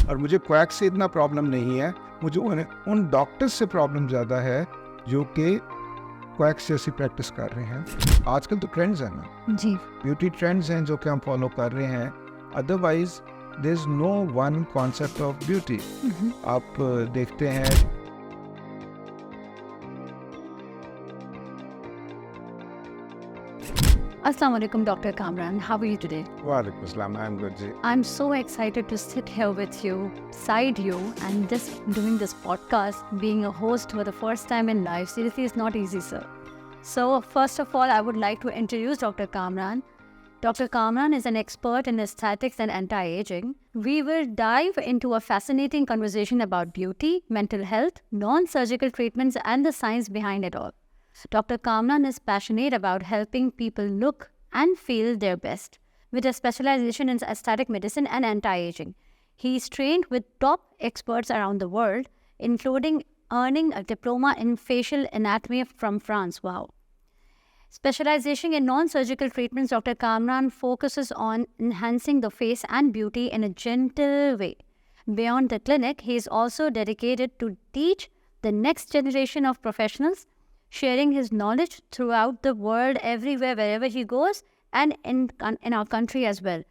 और मुझे क्वैक से इतना प्रॉब्लम नहीं है, मुझे उन डॉक्टर्स से प्रॉब्लम ज़्यादा है जो कि क्वैक्स जैसी प्रैक्टिस कर रहे हैं। आजकल तो ट्रेंड्स हैं ना जी, ब्यूटी ट्रेंड्स हैं जो कि हम फॉलो कर रहे हैं, otherwise there is no one concept of beauty. आप देखते हैं Assalamu alaikum, Dr. Kamran. How are you today? वालेकुम अस्सलाम, आई एम गुड जी। I'm so excited to sit here with you, side you, and doing this podcast, being a host for the first time in life. Seriously, it's not easy, sir. So, first of all, I would like to introduce Dr. Kamran. Dr. Kamran is an expert in aesthetics and anti-aging. We will dive into a fascinating conversation about beauty, mental health, non-surgical treatments, and the science behind it all. Dr. Kamran is passionate about helping people look and feel their best, with a specialization in aesthetic medicine and anti-aging. He is trained with top experts around the world, including earning a diploma in facial anatomy from France. Wow. Specialization in non-surgical treatments, Dr. Kamran focuses on enhancing the face and beauty in a gentle way. Beyond the clinic, he is also dedicated to teach the next generation of professionals, sharing his knowledge throughout the world, everywhere, wherever he goes, and in our country as well,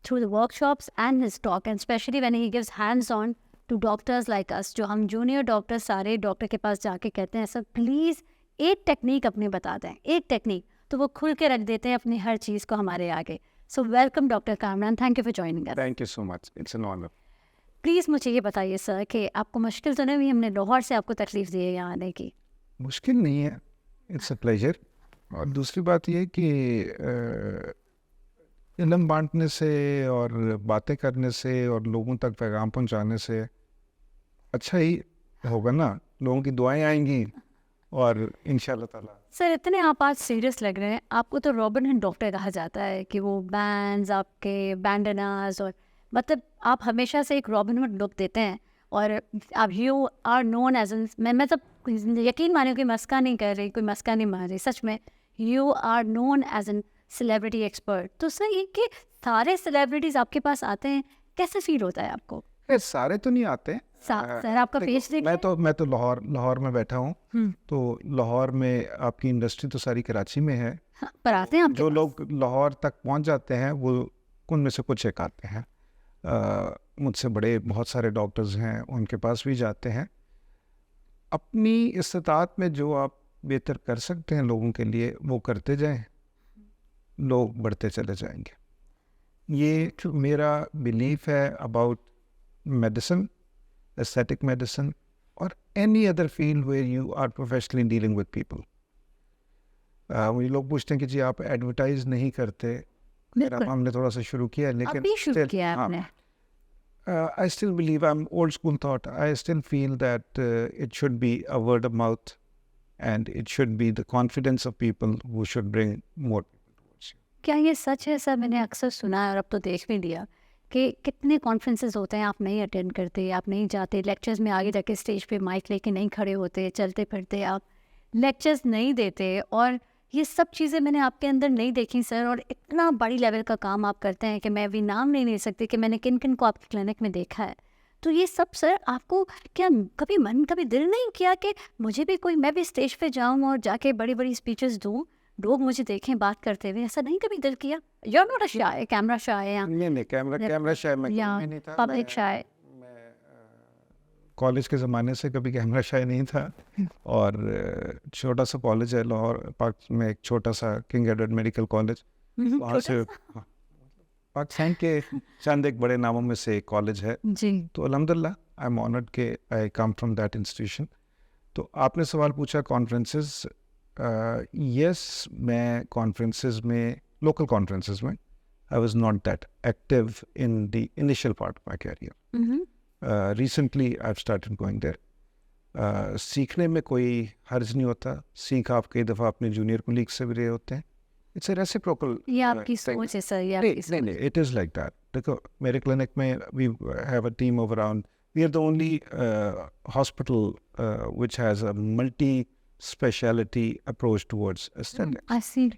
through the workshops and his talk, and especially when he gives hands-on to doctors like us, जो हम junior doctors सारे doctor के पास जाके कहते हैं sir please एक technique अपने बता दें, एक टेक्निक, तो वो खुल के रख देते हैं अपनी हर चीज़ को हमारे आगे. So welcome doctor Kamran, thank you for joining us. Thank you so much, it's an honour. Please मुझे ये बताइए सर कि आपको मुश्किल तो नहीं हुई हमने लाहौर से आपको तकलीफ़ दी है यहाँ आने की? मुश्किल नहीं है, इट्स अ प्लेजर। और दूसरी बात ये कि इल्म बांटने से और बातें करने से और लोगों तक पैगाम पहुंचाने से अच्छा ही होगा ना, लोगों की दुआएं आएंगी और इंशाल्लाह ताला। सर इतने आप आज सीरियस लग रहे हैं, आपको तो रॉबिन हुड डॉक्टर कहा जाता है कि वो बैंड्स आपके बैंडनास और मतलब आप हमेशा से एक रॉबिन हुड लुक देते हैं और आप you are known as an, मैं मतलब यकीन माने कोई मस्का नहीं कर रही, कोई मस्का नहीं मार रही, सच में you are known as an celebrity expert. तो सर ये कि सारे सेलिब्रिटीज़ आपके पास आते हैं, कैसे फील होता है आपको? सारे तो नहीं आते। सर आपका पेज देख मैं तो लाहौर में बैठा हूँ, तो लाहौर में आपकी इंडस्ट्री तो सारी कराची में है। हाँ, पर आते हैं आपके जो पास? लोग लाहौर तक पहुँच जाते हैं वो उनमें से कुछ एक आते हैं। मुझसे बड़े बहुत सारे डॉक्टर्स हैं, उनके पास भी जाते हैं। अपनी इस्तात में जो आप बेहतर कर सकते हैं लोगों के लिए वो करते जाएं, लोग बढ़ते चले जाएंगे। ये मेरा बिलीफ है अबाउट मेडिसिन, एस्थेटिक मेडिसिन और any other field where you are professionally dealing with people. मुझे लोग पूछते हैं कि जी आप एडवर्टाइज नहीं करते। बिल्कुल। हमने थोड़ा सा शुरू किया है, लेकिन अभी शुरू still, किया है हाँ, आपने? I still believe, I'm old school thought, I still feel that it should be a word of mouth and it should be the confidence of people who should bring more people towards you. क्या ये सच है sir? मैंने अक्सर सुना है और अब तो देख भी लिया कि कितने कॉन्फ्रेंसेस होते हैं, आप नहीं अटेंड करते, आप नहीं जाते, लेक्चर्स में आगे जाके स्टेज पे माइक लेके नहीं खड़े होते, चलते फिरते आप लेक्चर्स नहीं देते, और ये सब चीज़ें मैंने आपके अंदर नहीं देखी सर. और इतना बड़ी लेवल का काम आप करते हैं कि मैं अभी नाम नहीं ले सकती कि मैंने किन किन को आपके क्लिनिक में देखा है. तो ये सब सर आपको क्या कभी मन, कभी दिल नहीं किया कि मुझे भी कोई, मैं भी स्टेज पे जाऊं और जाके बड़ी बड़ी स्पीचेस दूं, लोग मुझे देखें बात करते हुए? ऐसा नहीं कभी दिल किया? You are not a shy, camera shy या नहीं, कैमरा शायद मैं या कभी नहीं था। पब्लिक शाय? कॉलेज के ज़माने से कभी कैमरा शायद नहीं था। और छोटा सा कॉलेज है लाहौर पाक में, एक छोटा सा किंग एडवर्ड मेडिकल कॉलेज, वहाँ से हाँ, पाकिस्तान के चंद एक बड़े नामों में से एक कॉलेज है। जी तो अल्हम्दुलिल्लाह आई एम ऑनर्ड के I come from that institution. तो आपने सवाल पूछा कॉन्फ्रेंसेस, यस, मैं कॉन्फ्रेंसेस में, लोकल कॉन्फ्रेंसेस में I was not that active in the initial part of my career. Recently I have started going there. सीखने में कोई हर्ज नहीं होता, सीख आप कई दफ़ा अपने जूनियर कोलीग से भी रहे होते हैं। It's a reciprocal. ये आपकी सोच है सर, ये आपकी सोच? नहीं, इट इज़ लाइक दैट। देखो मेरे क्लिनिक में we have a team of around, we are the only hospital which has a multi speciality approach towards aesthetics. I see.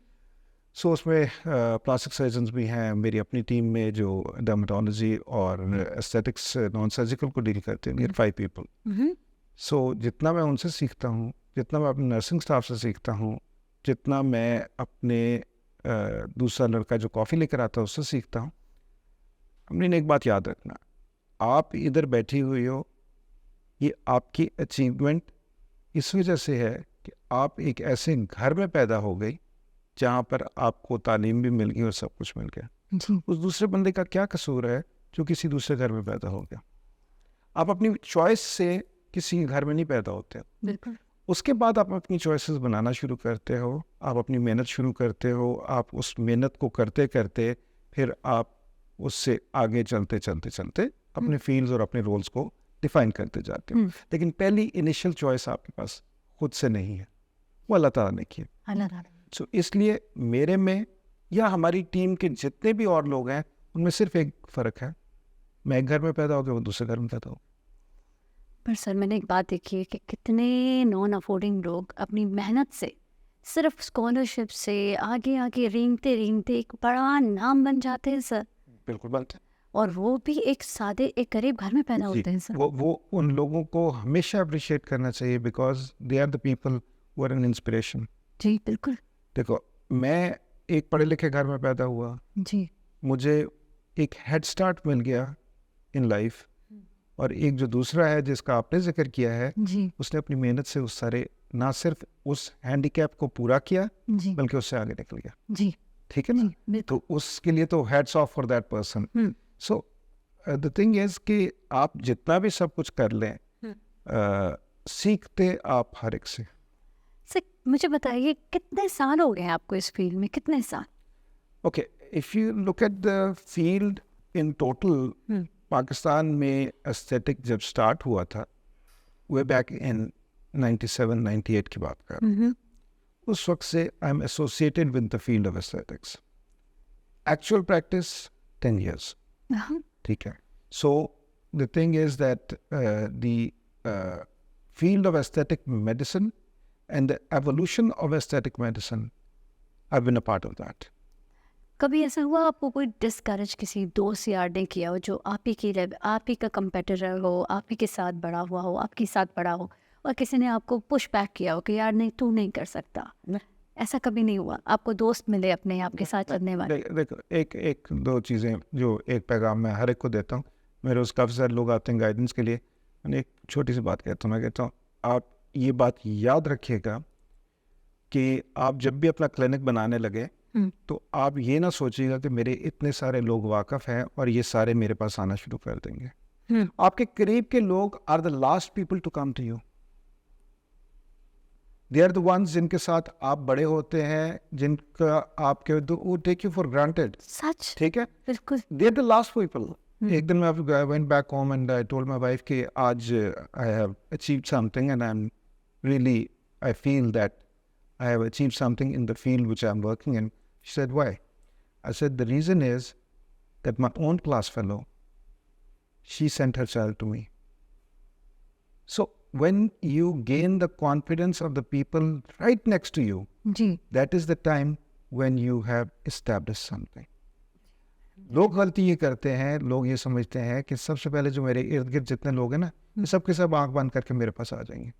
So उसमें प्लास्टिक सर्जन्स भी हैं मेरी अपनी टीम में जो डर्मेटोलॉजी और एस्थेटिक्स नॉन सर्जिकल को डील करते हैं, 5 पीपल। सो जितना मैं उनसे सीखता हूँ, जितना मैं अपने नर्सिंग स्टाफ से सीखता हूँ, जितना मैं अपने दूसरा लड़का जो कॉफ़ी लेकर आता है उससे सीखता हूँ, हमने एक बात याद रखना, आप इधर बैठी हुई हो, ये आपकी अचीवमेंट इस वजह से है कि आप एक ऐसे घर में पैदा हो गई जहाँ पर आपको तालीम भी मिल गई और सब कुछ मिल गया। उस दूसरे बंदे का क्या कसूर है जो किसी दूसरे घर में पैदा हो गया? आप अपनी चॉइस से किसी घर में नहीं पैदा होते। बिल्कुल। उसके बाद आप अपनी चॉइसेस बनाना शुरू करते हो, आप अपनी मेहनत शुरू करते हो, आप उस मेहनत को करते करते फिर आप उससे आगे चलते चलते चलते अपने फील्ड्स और अपने रोल्स को डिफाइन करते जाते हो। लेकिन पहली इनिशियल चॉइस आपके पास खुद से नहीं है, वो अल्लाह ताला ने की है। सो इसलिए मेरे में या हमारी टीम के जितने भी और लोग हैं उनमें सिर्फ एक फ़र्क है, मैं एक घर में पैदा हो गया, वो दूसरे घर में पैदा हो। पर सर मैंने एक बात देखी है कि कितने नॉन अफोर्डिंग लोग अपनी मेहनत से, सिर्फ स्कॉलरशिप से आगे आगे रेंगते रेंगते एक बड़ा नाम बन जाते हैं सर। बिल्कुल बात। और वो भी एक सादे एक गरीब घर में पैदा होते हैं सर। वो उन लोगों को हमेशा अप्रिशिएट करना चाहिए because they are the people who are an inspiration. जी बिल्कुल। देखो, मैं एक पढ़े लिखे घर में पैदा हुआ जी। मुझे एक हेड स्टार्ट मिल गया इन लाइफ, और एक जो दूसरा है जिसका आपने जिक्र किया है जी। उसने अपनी मेहनत से उस सारे ना सिर्फ उस हैंडीकैप को पूरा किया जी। बल्कि उससे आगे निकल गया। जी। ठीक है ना? तो उसके लिए तो heads of for that person. So the thing is कि आप जितना भी सब कुछ कर लें, सीखते आप हर एक से। सर मुझे बताइए कितने साल हो गए हैं आपको इस फील्ड में, कितने साल? Okay, if you look at the field in total, Pakistan में एस्थेटिक जब स्टार्ट हुआ था वे बैक इन 97-98 की बात कर रहा हूँ, उस वक्त से I am associated with the field of aesthetics. Actual practice 10 years। ठीक है। So the thing is that the field of aesthetic medicine and the evolution of aesthetic medicine, I've been a part of that. कभी ऐसा हुआ आपको कोई discourage किसी दोस्त यार ने किया हो जो आप ही का कंपेटिटर हो, आप ही के साथ बड़ा हुआ हो, आपके साथ बड़ा हो, और किसी ने आपको पुश बैक किया हो कि यार नहीं तू नहीं कर सकता? ऐसा कभी नहीं हुआ? आपको दोस्त मिले अपने आपके साथ चलने वाले? देखो, एक दो चीज़ें जो एक पैगाम मैं हर एक को देता हूँ। मेरे उस काफ़ी सारे लोग आते हैं गाइडेंस के लिए। मैंने एक छोटी सी बात कहता हूँ, मैं कहता हूँ आप ये बात याद रखिएगा कि आप जब भी अपना क्लिनिक बनाने लगे तो आप ये ना सोचिएगा कि मेरे इतने सारे लोग वाकफ़ हैं और ये सारे मेरे पास आना शुरू कर देंगे। आपके करीब के लोग are the last people to come to you. They are the ones जिनके साथ आप बड़े होते हैं, जिनका आपके वो टेक यू फॉर ग्रांटेड। सच? ठीक है, बिल्कुल। They are the last people. एक दिन मैं I went back home and I told my wife कि आज I have achieved something and I am really I feel that I have achieved something in the field which I'm working in. She said, why? I said, the reason is that my own class fellow, she sent her child to me. So when you gain the confidence of the people right next to you, that is the time when you have established something. लोग गलती ये करते हैं, लोग ये समझते हैं कि सबसे पहले जो मेरे इर्द गिर्द जितने लोग हैं ना, सबके सब आंख बंद करके मेरे पास आ जाएंगे।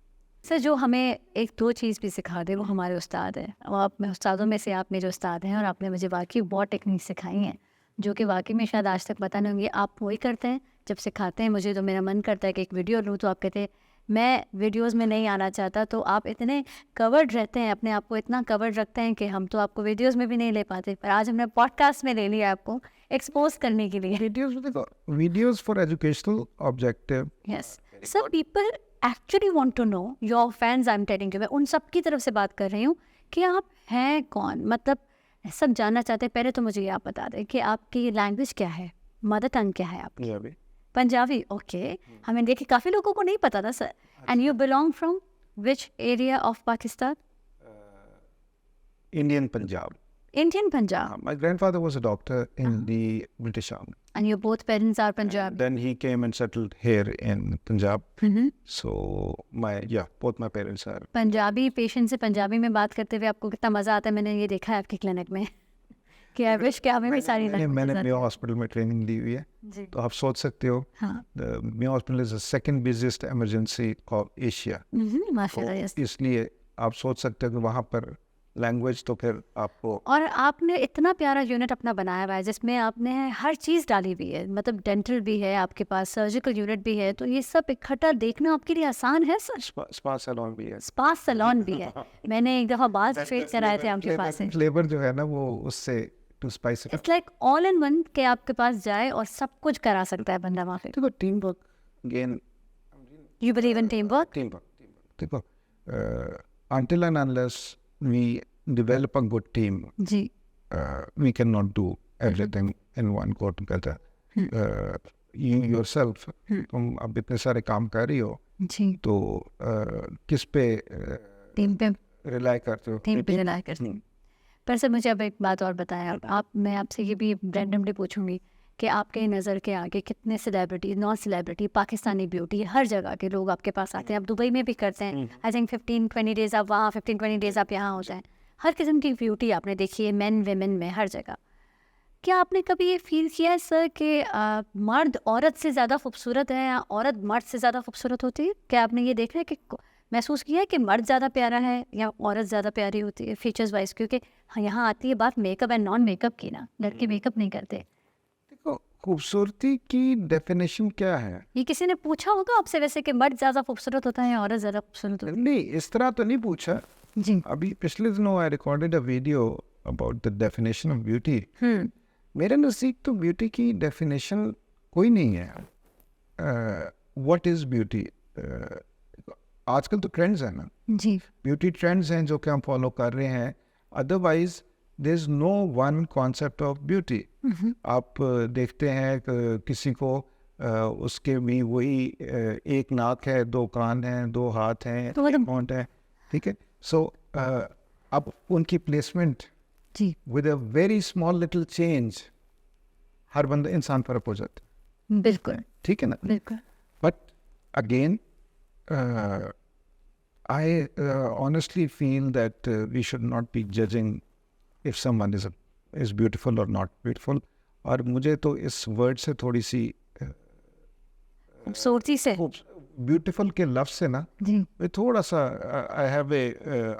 सर जो हमें एक दो चीज़ भी सिखा दे वो हमारे उस्ताद हैं, और आप में उस्तादों में से आप मेरे उस्ताद हैं, और आपने मुझे वाकई बहुत टेक्निक सिखाई हैं जो कि वाकई में शायद आज तक पता नहीं होंगी। आप वही करते हैं जब सिखाते हैं मुझे तो मेरा मन करता है कि एक वीडियो लूँ, तो आप कहते हैं मैं वीडियोस में नहीं आना चाहता। तो आप इतने कवर्ड रहते हैं, अपने आप को इतना कवर्ड रखते हैं कि हम तो आपको वीडियोस में भी नहीं ले पाते, पर आज हमने पॉडकास्ट में ले लिया आपको एक्सपोज करने के लिए। Videos for educational objective. Yes sir, people actually want to know your fans. I am telling you, मैं उन सब की तरफ से बात कर रही हूँ कि आप हैं कौन, मतलब सब जानना चाहते हैं। पहले तो मुझे ये आप बता दें कि आपकी लैंग्वेज क्या है, मदर टंग क्या है आपकी? पंजाबी। ओके, हमें देखिए काफ़ी लोगों को नहीं पता था sir. And you belong from which area of Pakistan? Indian Punjab. Indian Punjab. My grandfather was a doctor in the British Army. And your both parents are Punjab. Then he came and settled here in Punjab. So both my parents are. Punjabi patient से पंजाबी में बात करते हुए आपको कितना मज़ा आता है, मैंने ये देखा है आपके क्लिनिक में। कि आई विश कि हमें भी सारी मैंने languages मेयो हॉस्पिटल में ट्रेनिंग ली हुई है, आती। जी तो आप सोच सकते हो हाँ Mayo hospital is the second busiest emergency of Asia, माशाल्लाह तो यस। इसलिए आप सोच सकते हो कि वहाँ पर लैंग्वेज तो फिर आपको और आपने इतना प्यारा यूनिट अपना बनाया हुआ है जिसमें आपने हर चीज़ डाली हुई है, मतलब डेंटल भी है आपके पास, सर्जिकल यूनिट भी है, तो ये सब इकट्ठा देखना आपके लिए आसान है सर? स्पा सैलून भी है। स्पा सैलून भी है। मैंने एक दफ़ा बाल स्ट्रेट कराए थे आपके पास से। फ्लेवर जो है ना वो उससे to spice it. It's like all in one के आपके पास जाए और सब कुछ करा सकता है बंदा वहाँ पे। देखो team work again, you believe in team work? Team work देखो, until and unless we develop a good team, जी we cannot do everything in one go together. You yourself, तुम अब इतने सारे काम कर रही हो, जी तो किस पे टीम पे रिलाई करते हो? टीम पे रिलाई करती हूँ। पर सर मुझे अब एक बात और बताएं आप मैं आपसे ये भी रैंडमली पूछूंगी कि आपके नज़र के आगे कितने celebrity, non celebrity, Pakistani beauty, हर जगह के लोग आपके पास आते हैं। आप दुबई में भी करते हैं, आई थिंक 15-20 डेज़ आप वहाँ, 15-20 डेज़ आप यहाँ होते हैं। हर किस्म की ब्यूटी आपने देखी है, मेन वेमेन में, हर जगह। क्या आपने कभी ये फील किया है सर कि मर्द औरत से ज़्यादा खूबसूरत है या औरत मर्द से ज़्यादा खूबसूरत होती है? क्या आपने ये देखा है कि महसूस किया है कि मर्द ज़्यादा प्यारा है या औरत ज़्यादा प्यारी होती है फीचर्स वाइज? क्योंकि हाँ, यहाँ आती है बात मेकअप एंड नॉन मेकअप की ना, लड़के मेकअप नहीं करते। देखो खूबसूरती की डेफिनेशन क्या है? ये किसी ने पूछा होगा आपसे वैसे कि मर्द ज़्यादा खूबसूरत होता है या औरत ज़्यादा खूबसूरत होती नहीं, इस तरह तो नहीं पूछा। है? जी अभी पिछले दिनों I recorded a video about the definition of beauty. मेरे नज़दीक तो ब्यूटी की डेफिनेशन कोई नहीं है। What is beauty? आजकल तो ट्रेंड्स हैं ना, जी ब्यूटी ट्रेंड्स हैं जो कि हम फॉलो कर रहे हैं। Otherwise there is no one concept of beauty. आप देखते हैं किसी को उसके भी वही एक नाक है, दो कान हैं, दो हाथ हैं, तो मतलब- एक होंठ है, ठीक है। सो अब उनकी प्लेसमेंट जी with a very small little change हर बंदा इंसान फर्क हो जाता है, बिल्कुल ठीक है ना। बिल्कुल। But again, I honestly feel that we should not be judging if someone is beautiful or not beautiful. और मुझे तो इस वर्ड से थोड़ी सी खूबसूरती से ब्यूटीफुल के लफ्ज से ना जी मैं थोड़ा सा I have a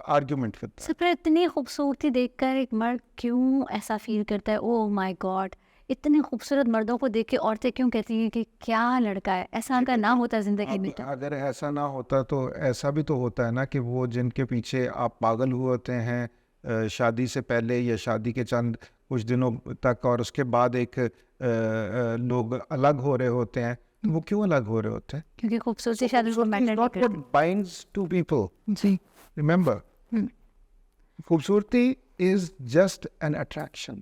argument with सब पर इतनी खूबसूरती देखकर एक मर्द क्यों ऐसा फील करता है, ओह माय गॉड, इतने खूबसूरत मर्दों को देख के औरतें क्यों कहती हैं कि क्या लड़का है? ऐसा अगर ना होता जिंदगी में तो अगर ऐसा ना होता तो ऐसा भी तो होता है ना कि वो जिनके पीछे आप पागल हुए होते हैं शादी से पहले या शादी के चंद कुछ दिनों तक और उसके बाद एक लोग अलग हो रहे होते हैं, तो वो क्यों अलग हो रहे होते हैं? क्योंकि खूबसूरती शायद उनको मैटर नहीं Not what करती। binds two people. जी Remember, खूबसूरती is just an attraction.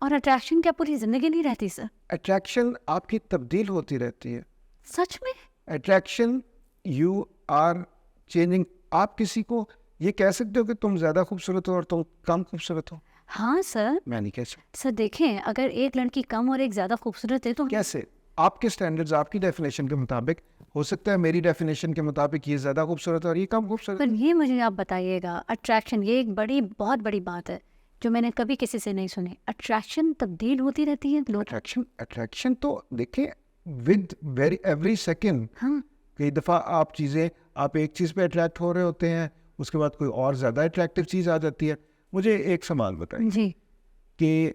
और अट्रैक्शन क्या पूरी जिंदगी नहीं रहती सर? Attraction आपकी तब्दील होती रहती है। सच में? Attraction you are changing. आप किसी को ये कह सकते हो कि तुम ज्यादा खूबसूरत हो और तुम कम खूबसूरत हो? हाँ सर। मैं नहीं कह सकता। सर देखें, अगर एक लड़की कम और एक ज्यादा खूबसूरत है तो कैसे? आपके स्टैंडर्ड्स आपकी डेफिनेशन के मुताबिक हो सकता है, मेरी डेफिनेशन के मुताबिक ये ज्यादा खूबसूरत है और ये कम खूबसूरत। पर ये मुझे आप बताइएगा, अट्रैक्शन ये एक बहुत बड़ी बात है जो मैंने कभी किसी से नहीं सुनी। अट्रैक्शन तब्दील होती रहती है लोग। अट्रैक्शन तो देखें विद वेरी एवरी सेकेंड। हाँ कई दफ़ा आप एक चीज़ पे अट्रैक्ट हो रहे होते हैं, उसके बाद कोई और ज़्यादा अट्रैक्टिव चीज़ आ जाती है। मुझे एक सवाल बताइए जी कि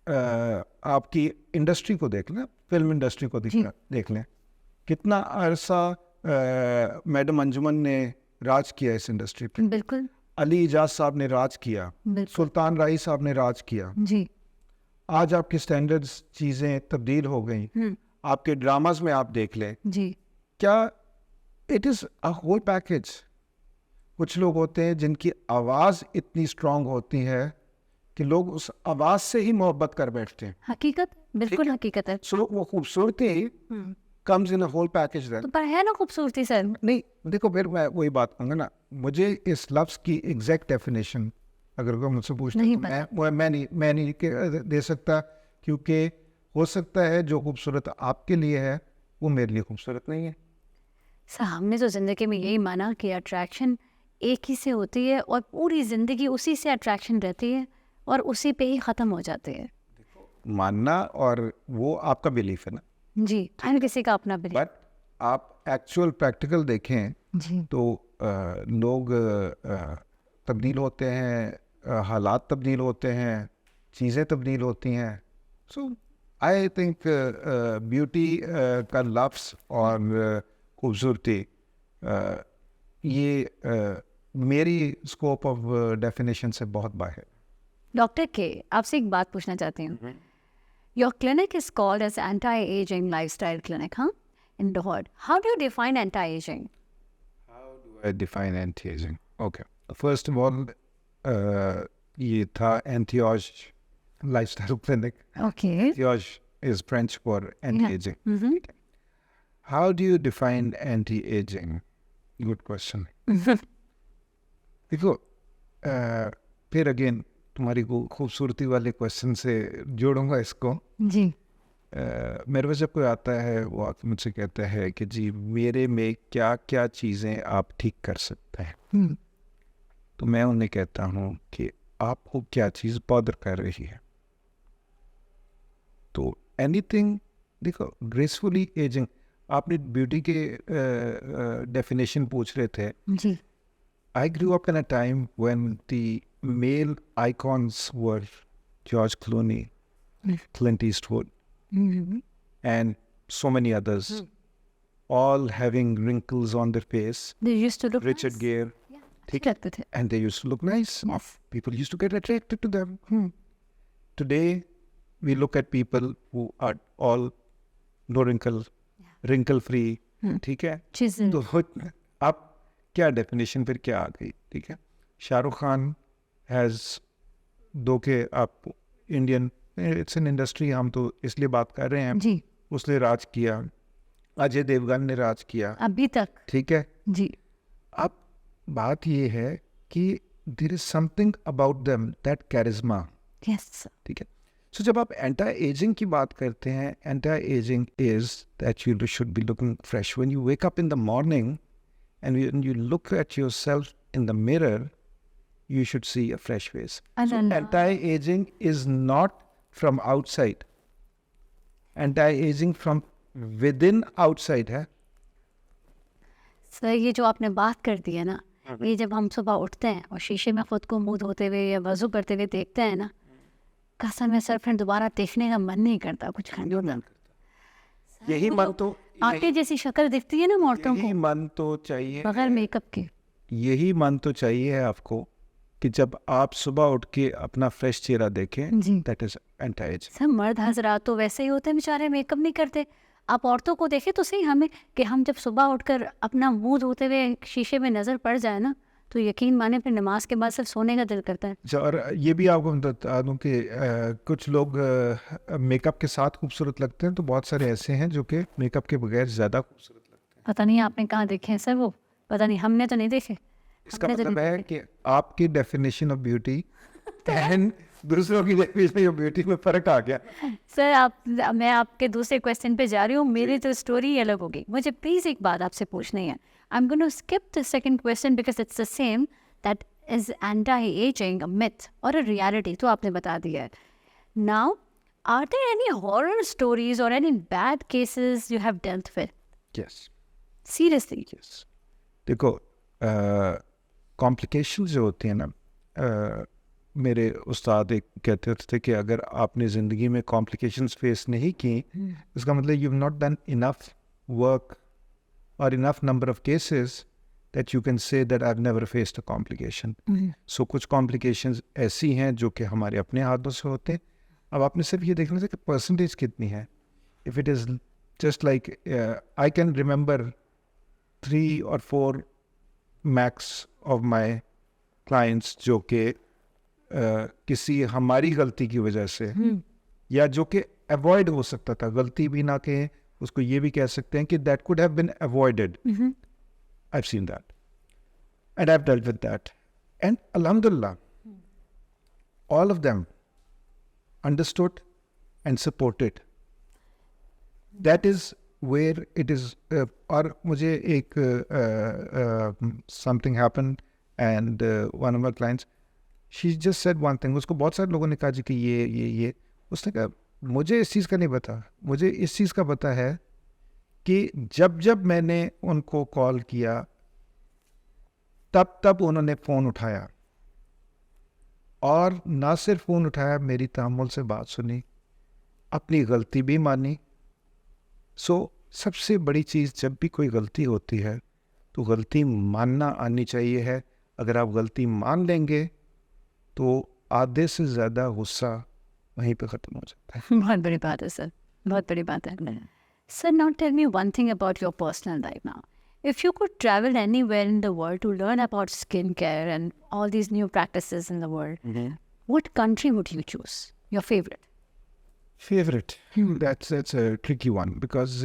आपकी इंडस्ट्री को देख लें, फिल्म इंडस्ट्री को देख लें, कितना अरसा मैडम अंजुमन ने राज किया इस इंडस्ट्री पे। बिल्कुल अली इजाज साहब ने राज किया, बिल्कुल सुल्तान राही साहब ने राज किया। जी आज आपके स्टैंडर्ड्स चीज़ें तब्दील हो गई। आपके ड्रामाज में आप देख लें, जी क्या it is a whole package. कुछ लोग होते हैं जिनकी आवाज़ इतनी स्ट्रांग होती है कि लोग उस आवाज़ से ही मोहब्बत कर बैठते हैं। हकीकत, बिल्कुल हकीकत है। सो वो खूबसूरती comes in a whole package then. तो पर है ना खूबसूरती सर। नहीं देखो, फिर मैं वही बात कहूँगा ना, मुझे इस लफ्ज़ की एग्जैक्ट डेफिनेशन अगर कोई मुझसे पूछता नहीं तो मैं नहीं दे सकता, क्योंकि हो सकता है जो खूबसूरत आपके लिए है वो मेरे लिए खूबसूरत नहीं है। सर हमने तो ज़िंदगी में यही माना कि अट्रैक्शन एक ही से होती है और पूरी ज़िंदगी उसी से अट्रैक्शन रहती है और उसी पे ही ख़त्म हो जाते हैं? मानना और वो आपका बिलीफ है ना, जी, हर किसी का अपना बिलीफ। बट आप एक्चुअल प्रैक्टिकल देखें जी, तो लोग तब्दील होते हैं, हालात तब्दील होते हैं, चीज़ें तब्दील होती हैं. सो आई थिंक ब्यूटी का लफ्ज़ और खूबसूरती ये मेरी स्कोप ऑफ डेफिनेशन से बहुत बाहर. डॉक्टर के, आपसे एक बात पूछना चाहती हूँ. Your clinic is called as anti ageing lifestyle clinic, हाँ, in Lahore. How do you define anti ageing? How do I define anti-aging? Okay. First of all, ये था Antioche Lifestyle Clinic. Okay. Antioche is French for anti-aging. How do you define anti-aging? Good question. देखो, फिर again तुम्हारी खूबसूरती वाले question से जोड़ूंगा इसको. जी. मेरे पास जब कोई आता है वो आके मुझसे कहता है कि जी मेरे में क्या क्या चीज़ें आप ठीक कर सकते हैं, तो मैं उन्हें कहता हूँ कि आपको क्या चीज़ बॉदर कर रही है. तो एनीथिंग, देखो, ग्रेसफुली एजिंग, आपने ब्यूटी के डेफिनेशन पूछ रहे थे. जी. I grew up in a time when the male icons were George Clooney, Clint Eastwood, and so many others, all having wrinkles on their face. They used to look Richard nice. Gere, Yeah, ठीक अच्छे लगते थे. and they used to look nice. Yes. People used to get attracted to them. Today, we look at people who are all no wrinkle, wrinkle free. ठीक है. Chisel. तो आप क्या definition फिर क्या आ गई? ठीक है. शाहरुख खान हैज़, दो के आप इंडियन, इट्स एन इंडस्ट्री, हम तो इसलिए बात कर रहे हैं, जी. उसने राज किया. अजय देवगन ने राज किया. अभी तक. ठीक है. जी. अब बात ये है कि there is something about them, that charisma. Yes. ठीक है. सो जब आप एंटी एजिंग की बात करते हैं, anti ageing is that you should be looking fresh when you wake up in the morning and when you look at yourself in the mirror, you should see a fresh face. So anti-aging is not from outside. Anti-aging from within outside है. Sir, ये जो आपने बात कर दी है ना, ये जब हम सुबह उठते हैं और शीशे में खुद को मुंह धोते हुए या वजू करते हुए देखते हैं ना, कसम है सर, फिर दोबारा देखने का मन नहीं करता कुछ खाने का. यही मन तो, आटे जैसी शक्ल दिखती है ना औरतों यही को मन तो चाहिए, बगैर मेकअप के. यही मन तो चाहिए है आपको कि जब आप सुबह उठ के अपना फ्रेश चेहरा देखें. जी. That is anti ageing. सर, मर्द हजरात तो वैसे ही होते हैं बेचारे, मेकअप नहीं करते. आप औरतों को देखें तो सही हमें, कि हम जब सुबह उठकर अपना मुंह धोते हुए शीशे में नज़र पड़ जाए ना, तो यकीन माने फिर नमाज के बाद सिर्फ सोने का दिल करता है. और ये भी आपको बता दूं कि कुछ लोग मेकअप के साथ खूबसूरत लगते हैं, तो बहुत सारे ऐसे हैं जो कि मेकअप के बगैर ज़्यादा खूबसूरत लगते हैं. पता नहीं आपने कहाँ देखे हैं सर, वो पता नहीं, हमने तो नहीं देखे. इसका हमने तो मतलब नहीं है कि आपकी डेफिनेशन ऑफ ब्यूटी एंड दूसरों की डेफिनेशन ऑफ ब्यूटी में फ़र्क आ गया. सर, मैं आपके दूसरे क्वेश्चन पे जा रही हूँ. मेरी तो स्टोरी अलग होगी. मुझे प्लीज़ एक बात आपसे पूछनी है. I am going to skip the second question because it's the same, that is anti ageing a myth और अ रियलिटी, तो आपने बता दिया है. Now, are there any horror stories और any bad cases you have dealt with? Yes. Seriously? Yes. देखो, complications जो होती हैं ना, मेरे उस्ताद एक कहते थे कि अगर आपने ज़िंदगी में कॉम्प्लिकेशंस फेस नहीं की, इसका मतलब you have not done enough work or enough number of cases that you can say that I've never faced a complication. So कुछ complications ऐसी हैं जो कि हमारे अपने हाथों से होते हैं. अब आपने सिर्फ ये देखना चाहिए कि परसेंटेज कितनी है. If it is just like I can remember 3 or 4 max of my clients जो कि किसी हमारी गलती की वजह से, या जो कि अवॉइड हो सकता था, गलती भी ना कहें, उसको ये भी कह सकते हैं कि that could have been avoided. I've seen that. And I've dealt with that. And alhamdulillah, all of them understood and supported. That is where it is. और मुझे एक something happened and one of my clients, she just said one thing. उसको बहुत सारे लोगों ने कहा जी कि ये. उसने कहा मुझे इस चीज़ का नहीं पता, मुझे इस चीज़ का पता है कि जब मैंने उनको कॉल किया तब उन्होंने फ़ोन उठाया, और ना सिर्फ फ़ोन उठाया, मेरी तहम्मुल से बात सुनी, अपनी गलती भी मानी. सो सबसे बड़ी चीज़, जब भी कोई गलती होती है तो गलती मानना आनी चाहिए है. अगर आप गलती मान लेंगे तो आधे से ज़्यादा गुस्सा वहीं पे ख़त्म हो जाता है. बहुत बड़ी बात है सर, बहुत बड़ी बात है. Sir, now tell me one thing about your personal life now. If you could travel anywhere in the world to learn about skincare and all these new practices in the world, what country would you choose? Your favorite? Favorite? That's a tricky one because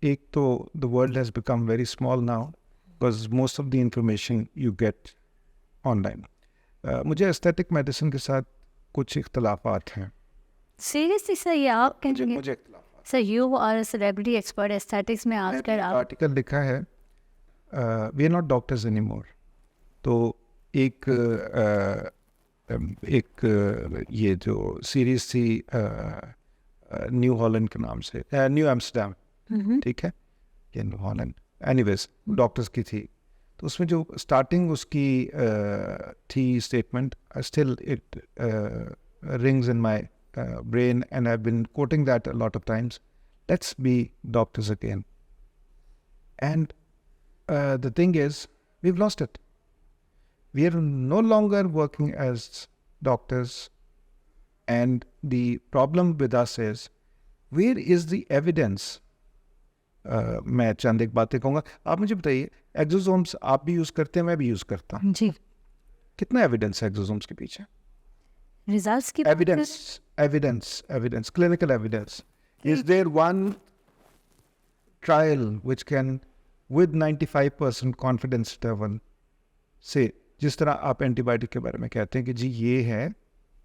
एक तो the world has become very small now because most of the information you get online. मुझे aesthetic medicine के साथ कुछ इख्तलाफात हैं. Seriously sir, ये आप कहेंगे? मुझे इख्तलाफात. Sir, you are a celebrity expert aesthetics में आजकल आप आर्टिकल लिखा है we are not doctors any more. तो एक ये जो सीरीज थी न्यू हॉलैंड के नाम से, न्यू एम्स्टरडम, ठीक है, ये न्यू हॉलैंड, एनीवेज डॉक्टर्स की थी. तो उसमें जो स्टार्टिंग उसकी थी statement, still it rings in my brain, and I've been quoting that a lot of times. Let's be doctors again. And the thing is, we've lost it. We are no longer working as doctors, and the problem with us is, where is the evidence? मैं चंद एक बातें कहूँगा. आप मुझे बताइए, exosomes आप भी use करते हैं, मैं भी यूज़ करता हूँ. जी. कितना एविडेंस है एक्सोसोम्स के पीछे? रिजल्ट्स की evidence, clinical evidence. Is there one trial which can, with 95% confidence interval, say, जिस तरह आप एंटीबायोटिक के बारे में कहते हैं कि जी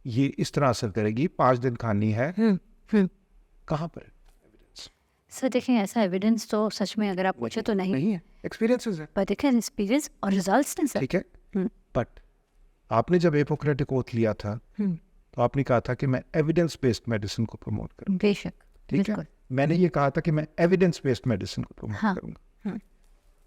ये इस तरह असर करेगी, 5 दिन खानी है, कहाँ पर एविडेंस? सर देखिए, ऐसा एविडेंस तो सच में अगर आप पूछे तो नहीं है, एक्सपीरियंसेस है. पर देखिए एक्सपीरियंस और रिजल्ट्स नहीं सर. ठीक है, बट आपने जब हिपोक्रेटिक ओथ लिया था तो आपने कहा था कि मैं एविडेंस बेस्ड मेडिसिन को प्रमोट करूँ. बेशक, ठीक है, मैंने ये कहा था कि मैं एविडेंस बेस्ड मेडिसिन को प्रमोट करूँगा.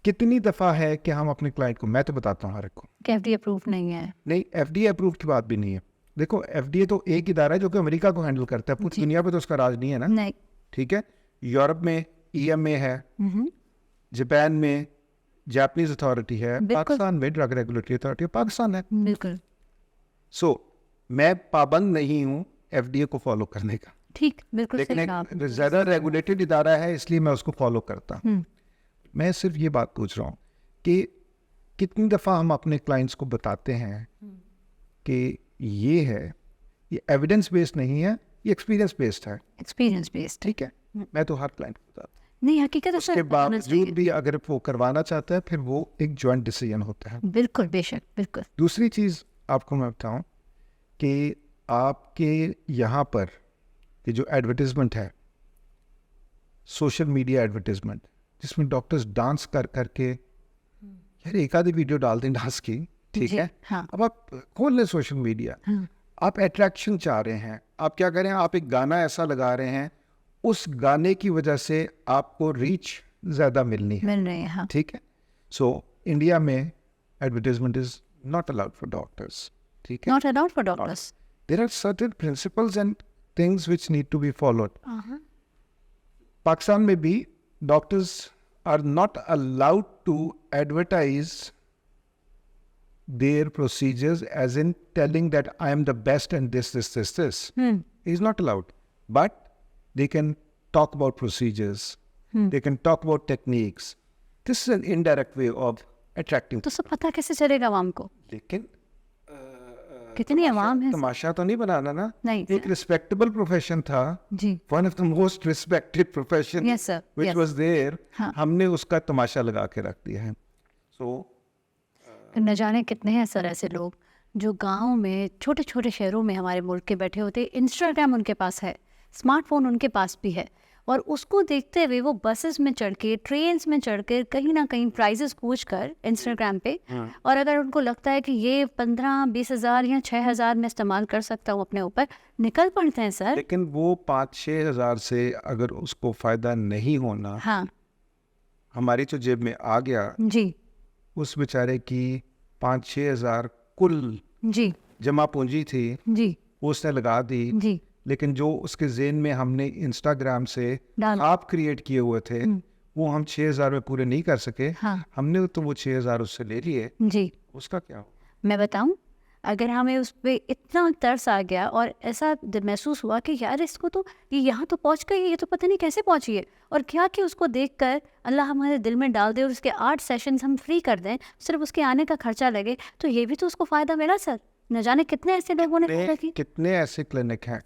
कितनी दफ़ा है कि हम अपने क्लाइंट को, मैं तो बताता हूँ हर एक को, एफडीए अप्रूव नहीं है. नहीं, एफडीए अप्रूव की बात भी नहीं है. देखो, एफडीए तो एक इदारा है जो कि अमेरिका को हैंडल करता है, पूरी दुनिया पे तो उसका राज नहीं है ना. नहीं. ठीक है, यूरोप में ईएमए है, जापान में जापानीज अथॉरिटी है, पाकिस्तान में ड्रग रेगुलेटरी अथॉरिटी पाकिस्तान है. बिल्कुल. सो मैं पाबंद नहीं हूँ एफडीए को फॉलो करने का. ठीक, बिल्कुल. लेकिन ज़्यादा रेगुलेटेड इदारा है इसलिए मैं उसको फॉलो करता हूँ. मैं सिर्फ ये बात पूछ रहा हूँ कि कितनी दफ़ा हम अपने क्लाइंट्स को बताते हैं कि ये एविडेंस बेस्ड नहीं है, ये एक्सपीरियंस बेस्ड है. Experience based. ठीक है, मैं तो हर क्लाइंट को बताता हूँ. नहीं, हकीकत उसके बावजूद भी अगर वो करवाना चाहता है फिर वो एक जॉइंट डिसीजन होता है. बिल्कुल, बेशक, बिल्कुल. दूसरी चीज़ आपको मैं बताऊँ कि आपके यहाँ पर ये जो एडवर्टीज़मेंट है, सोशल मीडिया एडवर्टीज़मेंट, जिसमें डॉक्टर्स डांस कर करके, यार एक आधी वीडियो डाल दें डांस की, ठीक है. हाँ. अब आप खोल लें सोशल मीडिया, आप अट्रैक्शन चाह रहे हैं, आप क्या करें, आप एक गाना ऐसा लगा रहे हैं, उस गाने की वजह से आपको रीच ज़्यादा मिल रही है. हाँ. ठीक है. सो इंडिया में advertisement is not allowed for doctors. ठीक है, not allowed for doctors. There are certain principles and things which need to be followed. Pakistan में भी doctors are not allowed to advertise their procedures as in telling that I am the best and this. Is not allowed. But they can talk about procedures. They can talk about techniques. This is an indirect way of attracting. तो सब पता कैसे चलेगा आवाम को? लेकिन कितनी आवाम है? तमाशा तो नहीं बनाना ना. नहीं. एक रिस्पेक्टेबल प्रोफेशन था. जी. One of the most respected profession. Yes, sir. Which was there. हाँ. हमने उसका तमाशा लगा के रख दिया है. So न जाने कितने हैं सर ऐसे लोग जो गांव में, छोटे छोटे शहरों में हमारे मुल्क के बैठे होते. इंस्टाग्राम उनके पास है, स्मार्टफोन उनके पास भी है, और उसको देखते हुए वो बसेस में चढ़ के, ट्रेन्स में चढ़ के, कहीं ना कहीं प्राइजेस पूछ कर इंस्टाग्राम पे, और अगर उनको लगता है कि ये 15-20 हज़ार या 6 हज़ार में इस्तेमाल कर सकता हूँ अपने ऊपर, निकल पड़ते हैं सर। लेकिन वो 5-6 हज़ार से अगर उसको फ़ायदा नहीं होना, हाँ हमारी जो जेब में आ गया, जी उस बेचारे की 5-6 हज़ार कुल जी जमा पूंजी थी, जी वो उसने लगा दी। जी लेकिन जो उसके जेन में हमने इंस्टाग्राम से डाल। आप क्रिएट किए हुए थे, वो हम 6 हज़ार में पूरे नहीं कर सके। हाँ हमने तो वो 6 हज़ार उससे ले लिए, जी, उसका क्या हो? मैं बताऊं, अगर हमें उस पर इतना तरस आ गया और ऐसा महसूस हुआ कि यार इसको तो, ये यहाँ तो पहुँच गई है, ये तो पता नहीं कैसे पहुँची है, और क्या कि उसको देखकर अल्लाह हमारे दिल में डाल दे और उसके 8 सेशंस हम फ्री कर दें, सिर्फ उसके आने का खर्चा लगे, तो ये भी तो उसको फ़ायदा मिला सर। न जाने कितने ऐसे लोगों ने सोचा कि कितने ऐसे क्लिनिक हैं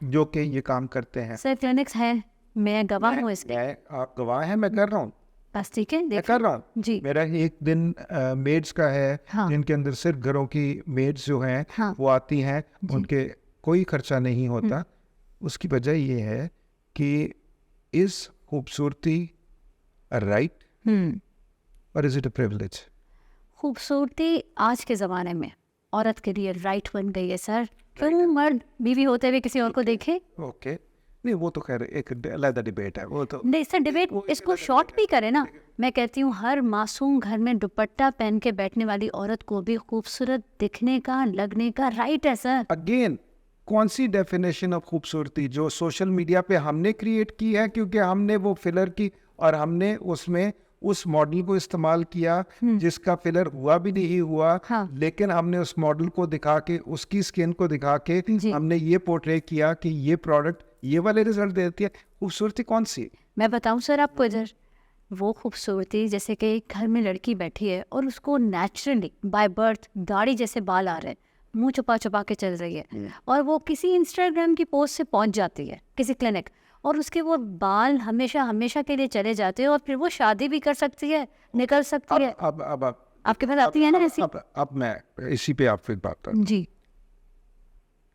जो कि ये काम करते हैं। सर क्लिनिक्स हैं, मैं गवाह हूँ इसके। आप गवाह हैं, मैं कर रहा हूँ, बस ठीक है, मैं देख कर रहा हूँ। जी मेरा एक दिन मेड्स का है, हाँ। जिनके अंदर सिर्फ घरों की मेड्स जो हैं हाँ वो आती हैं, उनके कोई खर्चा नहीं होता। उसकी वजह ये है कि इस खूबसूरती राइट और इज इट अ प्रिविलेज? खूबसूरती आज के ज़माने में औरत के लिए राइट बन गई है सर। क्यों मर्द बीवी होते हुए किसी और को देखे? ओके, नहीं वो तो खैर एक अलग डिबेट है, वो तो नहीं सर, डिबेट इसको शॉर्ट भी करे ना। मैं कहती हूँ हर मासूम घर में दुपट्टा पहन के बैठने वाली औरत को भी खूबसूरत दिखने का, लगने का राइट है सर। अगेन कौन सी डेफिनेशन ऑफ खूबसूरती जो सोशल मीडिया पे हमने क्रिएट की है, क्योंकि हमने वो फिलर की और हमने उसमें उस मॉडल को इस्तेमाल किया जिसका फिलर हुआ भी नहीं हुआ। हाँ। लेकिन हमने उस मॉडल को दिखा के, उसकी स्किन को दिखा के जी। हमने ये पोर्ट्रे किया कि ये प्रोडक्ट ये वाले रिजल्ट देती है। खूबसूरती कौन सी? मैं बताऊँ सर आपको इधर, वो खूबसूरती जैसे कि घर में लड़की बैठी है और उसको नेचुरली बाय बर्थ दाढ़ी जैसे बाल आ रहे हैं, मुंह छुपा छुपा के चल रही है, और वो किसी इंस्टाग्राम की पोस्ट से पहुंच जाती है किसी क्लिनिक, और उसके वो बाल हमेशा हमेशा के लिए चले जाते हैं, और फिर वो शादी भी कर सकती है, निकल सकती है। अब आपके पास आती है ना ऐसी? अब मैं इसी पे आपको एक बात बताता हूं। जी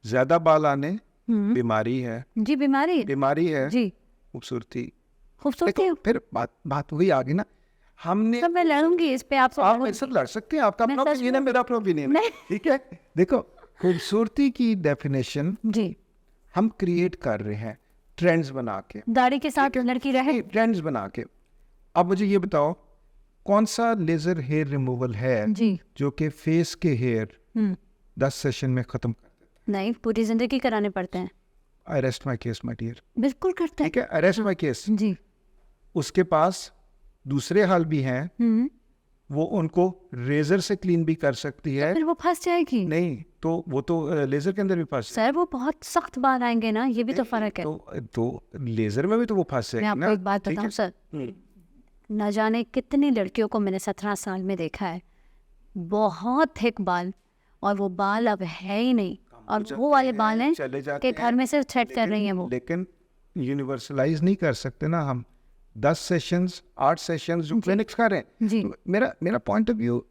ज्यादा बाल आने बीमारी है, जी, बीमारी है। जी, खूबसूरती, खूबसूरती। देखो फिर बात वही आ गई ना। हमने सब मैं लड़ूंगी इस पे आपसे, आप मेरे साथ लड़ सकते हैं, आपका मैं अपना सच ओपिनियन है, मेरा अपना ओपिनियन है, नहीं। ठीक है। देखो खूबसूरती की डेफिनेशन जी, हम क्रिएट कर रहे हैं ट्रेंड्स बना के, दाढ़ी के साथ लड़की रहे। ट्रेंड्स बना के। अब मुझे ये बताओ कौन सा लेजर हेयर रिमूवल है जी जो कि फेस के हेयर 10 सेशन में खत्म कर देता नहीं, पूरी जिंदगी कराने पड़ते हैं। है? I rest my case my dear, बिल्कुल करते हैं। ठीक है, आई रेस्ट माई केस। जी उसके पास दूसरे हल भी हैं, वो उनको रेजर से क्लीन भी कर सकती है। फिर वो फंस जाएगी। नहीं तो वो तो लेजर के अंदर भी फंस सर वो बहुत सख्त बाल आएंगे ना, ये भी तो फर्क है। तो लेजर में भी तो वो फंस मैं जाएगी आपको ना। एक बात ठीक बताऊं है? सर, हम्म, न जाने कितनी लड़कियों को मैंने 17 साल में देखा है, बहुत थिक बाल, और वो बाल अब है ही नहीं, और वो वाले बाल हैं चले जाते कि घर में से थ्रेड कर रही हैं वो। लेकिन यूनिवर्सलाइज नहीं कर सकते ना हम। 10 सेशंस 8 सेशंस जो क्लिनिक्स कर रहे हैं। जी मेरा पॉइंट ऑफ व्यू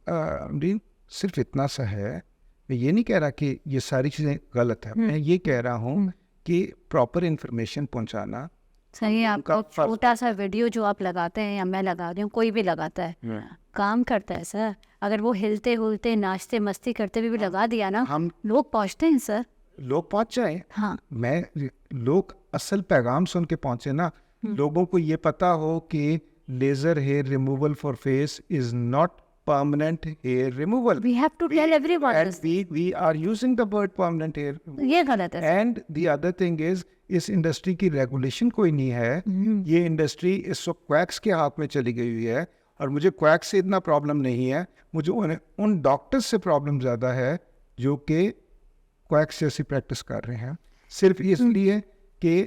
सिर्फ इतना सा है, मैं ये नहीं कह रहा कि ये सारी चीज़ें गलत है, मैं ये कह रहा हूँ कि प्रॉपर इंफॉर्मेशन पहुंचाना। सही है। उनका आपका फर्ज छोटा सा वीडियो जो आप लगाते हैं या मैं लगा रही हूँ, कोई भी लगाता है, काम करता है सर। अगर वो हिलते हुलते नाचते मस्ती करते हुए भी लगा दिया ना, हम लोग पहुँचते हैं सर। लोग पहुंच जाए। हाँ लोग असल पैगाम सुन के पहुंचे ना। लोगों को ये पता हो कि laser hair removal for face is not permanent hair removal. We have to tell everyone And this. we are using the word permanent hair removal. ये गलत है। And the other thing is इस इंडस्ट्री की regulation कोई नहीं है। ये industry इस वक्त क्वैक्स के हाथ में चली गई हुई है, और मुझे क्वैक्स से इतना प्रॉब्लम नहीं है, मुझे उन डॉक्टर्स से प्रॉब्लम ज़्यादा है जो कि क्वैक्स जैसी प्रैक्टिस कर रहे हैं, सिर्फ इसलिए कि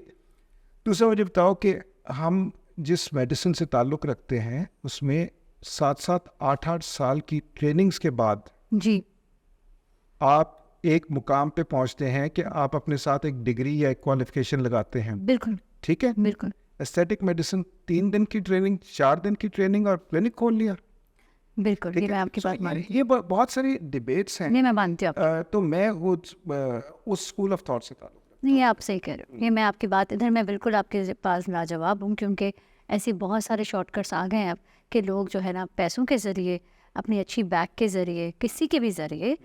दूसरा मुझे बताओ कि हम जिस मेडिसिन से ताल्लुक़ रखते हैं उसमें 7-7 8-8 साल की ट्रेनिंग्स के बाद जी आप एक मुकाम पे पहुंचते हैं कि आप अपने साथ एक डिग्री या एक क्वालिफिकेशन लगाते हैं, बिल्कुल ठीक है। बिल्कुल एस्थेटिक मेडिसिन 3 दिन की ट्रेनिंग, 4 दिन की ट्रेनिंग और क्लिनिक खोल लिया। बिल्कुल, ठीक ये मैं है? आपकी बात मान ये बहुत सारी डिबेट्स हैं। नहीं, मैं मानती हूँ आपकी। तो मैं उस स्कूल ऑफ थॉट से ताल्लुक़ रखता नहीं, ये आप सही कह रहे हो। ये मैं आपकी बात, इधर मैं बिल्कुल आपके पास लाजवाब हूँ, क्योंकि ऐसे बहुत सारे शॉर्टकट्स आ गए हैं अब कि लोग जो है ना पैसों के ज़रिए, अपनी अच्छी बैग के ज़रिए, किसी के भी ज़रिए,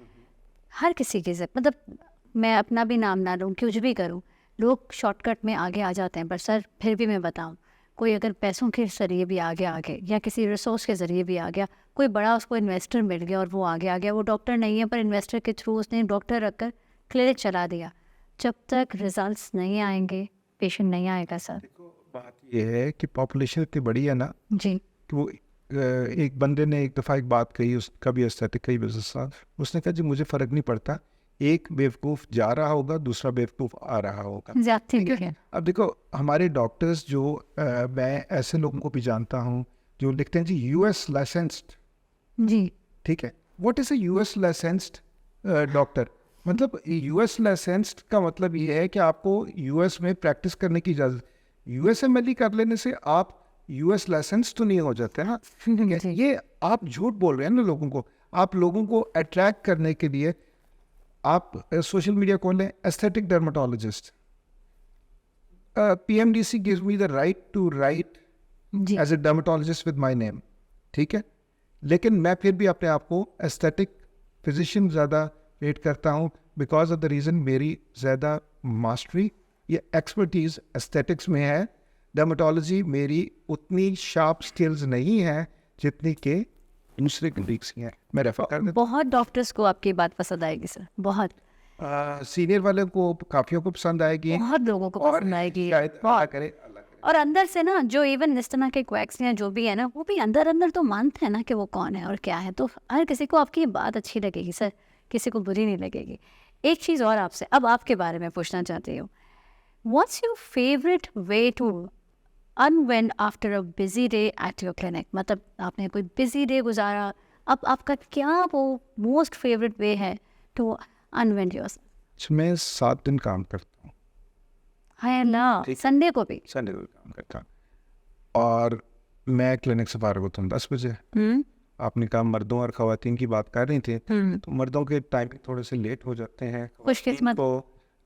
हर किसी के ज़रिए, मतलब मैं अपना भी नाम ना लूँ, कुछ भी करूँ, लोग शॉर्टकट में आगे आ जाते हैं। पर सर फिर भी मैं बताऊँ, कोई अगर पैसों के ज़रिए भी आगे या किसी रिसोर्स के ज़रिए भी आ गया, कोई बड़ा उसको इन्वेस्टर मिल गया और वो आगे आ गया, वो डॉक्टर नहीं है पर इन्वेस्टर के थ्रू उसने डॉक्टर रखकर क्लिनिक चला दिया, जब तक रिजल्ट्स नहीं आएंगे पेशेंट नहीं आएगा सर। बात ये है कि पॉपुलेशन इतनी बड़ी है ना जी। कि वो एक बंदे ने एक दफ़ा एक बात कही, उसका भी एस्थेटिक का ही बिजनेस था। उसने कहा जी मुझे फ़र्क नहीं पड़ता, एक बेवकूफ़ जा रहा होगा, दूसरा बेवकूफ़ आ रहा होगा। ज्यादती ठीक भी है। अब देखो हमारे डॉक्टर्स जो मैं ऐसे लोगों को भी जानता हूँ जो लिखते हैं जी यूएस लाइसेंस्ड। जी। ठीक है, what is a US licensed doctor? मतलब यूएस लाइसेंस्ड का मतलब ये है कि आपको यूएस में प्रैक्टिस करने की इजाज़त, यूएसएमएलई कर लेने से आप यूएस लाइसेंस तो नहीं हो जाते ना। ठीक है, जी। ये आप झूठ बोल रहे हैं ना लोगों को। आप लोगों को अट्रैक्ट करने के लिए आप सोशल मीडिया खोलें, aesthetic dermatologist, PMDC gives me the right to write जी। As a dermatologist with my name. ठीक है, लेकिन मैं फिर भी अपने आप को एस्थेटिक फिजिशियन ज़्यादा रेट करता हूँ बिकॉज ऑफ द रीज़न मेरी ज़्यादा मास्टरी या एक्सपर्टीज़ एस्थेटिक्स में है। डर्माटोलॉजी मेरी उतनी शार्प स्किल्स नहीं है जितनी के दूसरे कलीग्स की हैं। मैं रेफर कर देता बहुत डॉक्टर्स को आपकी बात पसंद आएगी सर, बहुत हूँ, सीनियर वाले को काफ़ियों को पसंद आएगी बहुत लोगों को और पसंद आएगी। शायद अल्लाह करे, अल्लाह करे। और अंदर से ना जो इवन इस तरह के क्वैक्स हैं जो भी है ना, वो भी अंदर अंदर तो मानते हैं ना कि वो कौन है और क्या है, तो हर किसी को आपकी ये बात अच्छी लगेगी सर, किसी को बुरी नहीं लगेगी। एक चीज़ और आपसे अब आपके बारे में पूछना चाहती हूँ, what's your favourite way to unwind after a busy day at your clinic? मतलब आपने कोई बिजी डे गुजारा, अब आपका क्या वो मोस्ट फेवरेट वे है टू अनविंड योर? मैं 7 दिन काम करता हूँ, हाय अल्लाह, ठीक। संडे को भी? संडे को भी काम करता हूँ और मैं क्लिनिक से फारिग होता हूँ 10 बजे। आपने कहा मर्दों और ख़वातीन की बात कर रही थी, तो मर्दों के टाइमिंग थोड़े से लेट हो जाते हैं। खुशकिस्मत। तो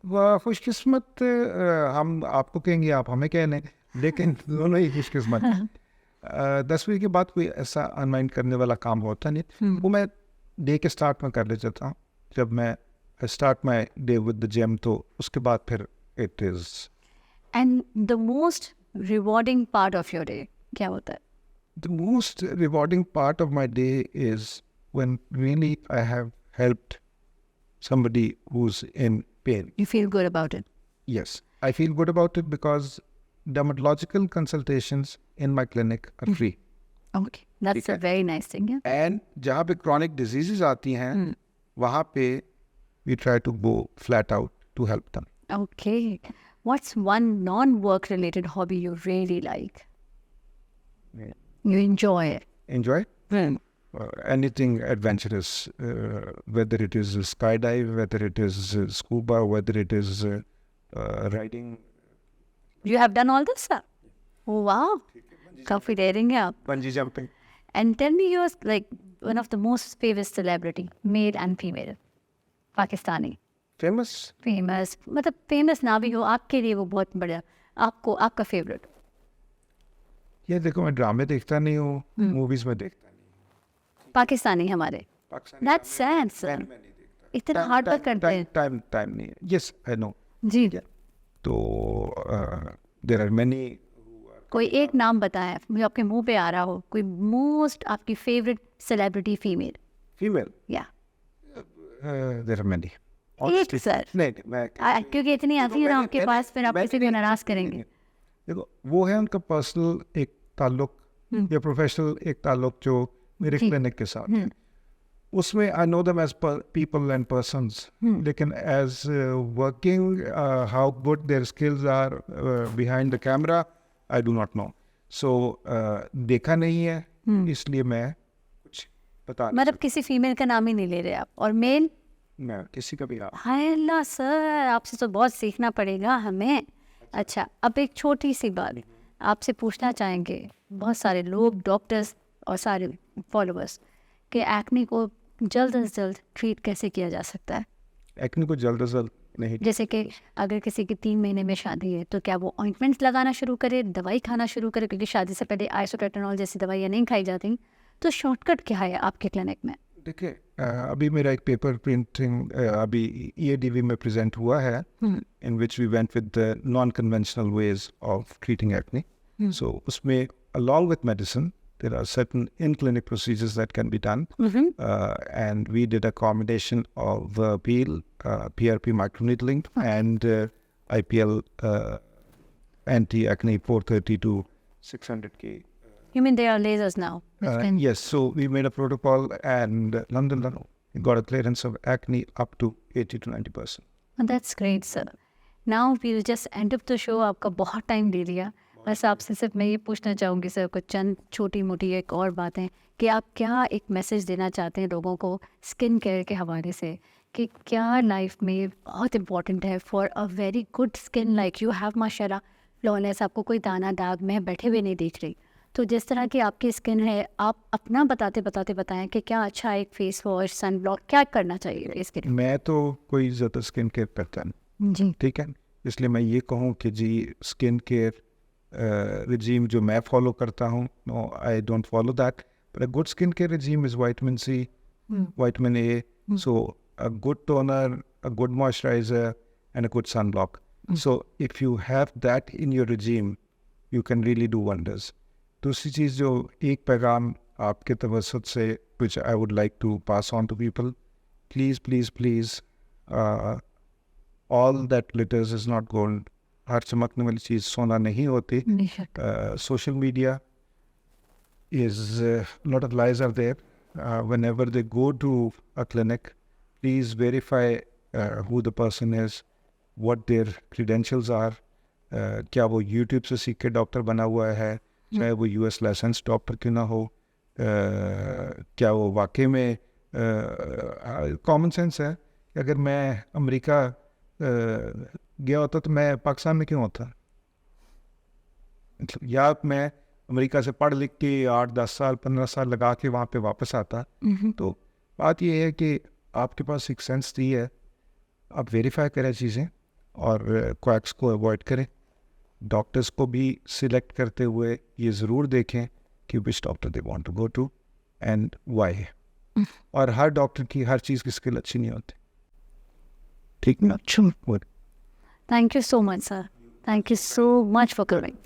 वह खुशकिस्मत हम आपको कहेंगे, आप हमें कह लें, लेकिन दोनों ही खुशकिस्मत। 10 बजे के बाद कोई ऐसा अनवाइंड करने वाला काम होता नहीं, वो मैं डे के स्टार्ट में कर ले जाता हूँ। जब मैं start my day with the gym, तो उसके बाद फिर it is and the most rewarding part of your day क्या होता है? the most rewarding part of my day is when really I have helped somebody who's in pain. You feel good about it? Yes, I feel good about it because dermatological consultations in my clinic are free. Okay, that's ठीक a है। very nice thing. Yeah. And जहाँ पे chronic diseases आती हैं, वहाँ पे we try to go flat out to help them. Okay. What's one non-work related hobby you really like? You enjoy it? Enjoy anything adventurous, whether it is skydive, whether it is scuba, whether it is riding. You have done all this, sir? Oh wow. काफी daring है आप. Bungee jumping. And tell me yours, like one of the most famous celebrity, male and female, Pakistani. Famous? Famous, मतलब famous ना भी हो, आपके लिए वो बहुत बड़ा, आपको आपका favorite. ये देखो मैं ड्रामे देखता नहीं हूँ, मूवीज में देखता नहीं। पाकिस्तानी हमारे. Pakistani That's sad, sir. मैं नहीं देखता। इतना हार्ड वर्क करते हैं. टाइम नहीं है। Yes, I know. जी. तो there are many. कोई एक नाम बताएं मुझे, आपके मुंह पे आ रहा हो, कोई मोस्ट आपकी फेवरेट सेलिब्रिटी फीमेल. Female. या There are many. एक सर, नहीं मैं क्योंकि इतनी आती है ना आपके पास, फिर आप किसी को नाराज करेंगे. देखो वो है उनका पर्सनल एक ताल्लुक या प्रोफेशनल एक ताल्लुक जो मेरे जी। क्लिनिक के साथ है। उसमें I know them as people and persons, लेकिन as working how good their skills are behind the camera I do not know. So देखा नहीं है, इसलिए मैं कुछ बता नहीं मतलब किसी फीमेल का नाम ही नहीं ले रहे आप. और मेल? सकता। मैं किसी का भी हाय अल्लाह सर, आपसे तो बहुत सीखना पड़ेगा हमें. अच्छा, अब एक छोटी सी बात आपसे पूछना चाहेंगे, बहुत सारे लोग, डॉक्टर्स और सारे फॉलोअर्स, कि एक्ने को जल्द से जल्द ट्रीट कैसे किया जा सकता है? एक्ने को जल्द से जल्द नहीं। जैसे कि अगर किसी की 3 महीने में शादी है तो क्या वो ऑइंटमेंट्स लगाना शुरू करे, दवाई खाना शुरू करे, क्योंकि शादी से पहले आइसोप्रोटेनॉल जैसी दवाइयाँ नहीं खाई जाती, तो शॉर्टकट क्या है आपके क्लिनिक में? देखिए अभी मेरा एक पेपर प्रिंटिंग अभी EADV में प्रेजेंट हुआ है, in which we went with the non-conventional ways of treating acne. So उसमें along with medicine there are certain in-clinic procedures that can be done, and we did a combination of peel, PRP microneedling and IPL anti-acne 430 to 600K. You mean there are lasers now? Yes, so we made a protocol and London got a clearance of acne up to 80 to 90%. That's great, sir. Now we'll just end up the show. आपका बहुत time ले लिया। बस आपसे सिर्फ मैं ये पूछना चाहूँगी सर, कुछ चंद छोटी मोटी एक और बातें कि आप क्या एक मैसेज देना चाहते हैं लोगों को स्किन केयर के हवाले से, कि क्या लाइफ में बहुत इम्पॉर्टेंट है for a very good skin like you have माशाल्लाह फ्लॉलेस, आपको कोई दाना दाग मैं बैठे हुए नहीं देख रही। तो जिस तरह की आपकी स्किन है, आप अपना बताएं कि क्या अच्छा एक फेस वॉश, सन ब्लॉक क्या करना चाहिए इसके लिए? मैं तो कोई ज़्यादा स्किन केयर करता नहीं, जी, ठीक है, इसलिए मैं ये कहूँ कि जी स्किन केयर regime जो मैं फॉलो करता हूँ, no I don't follow that, but a good skin care regime is vitamin C, vitamin A, so a good toner, a good moisturizer and a good sunblock. So if you have that in your regime, you can really do wonders. दूसरी चीज़ जो एक पैगाम आपके तवसत से which I would like to pass on to people, please all that glitters is not gold. हर चमकने वाली चीज़ सोना नहीं होती. Social media is lot of lies are there. Whenever they go to a clinic, please verify who the person is, what their credentials are. क्या वो YouTube से सीख के डॉक्टर बना हुआ है, चाहे वो US लाइसेंस डॉक्टर क्यों ना हो, क्या वो वाकई में कॉमन सेंस है कि अगर मैं अमेरिका गया होता तो मैं पाकिस्तान में क्यों होता, मतलब या मैं अमेरिका से पढ़ लिख के 8-10 साल 15 साल लगा के वहाँ पे वापस आता। तो बात ये है कि आपके पास एक सेंस दी है, आप वेरीफाई करें चीज़ें और क्वैक्स को अवॉइड करें। डॉक्टर्स को भी सिलेक्ट करते हुए ये ज़रूर देखें कि which doctor they want to go to and why, और हर डॉक्टर की हर चीज़ की स्किल अच्छी नहीं होती, ठीक ना? Thank you so much, sir. Thank you so much for coming.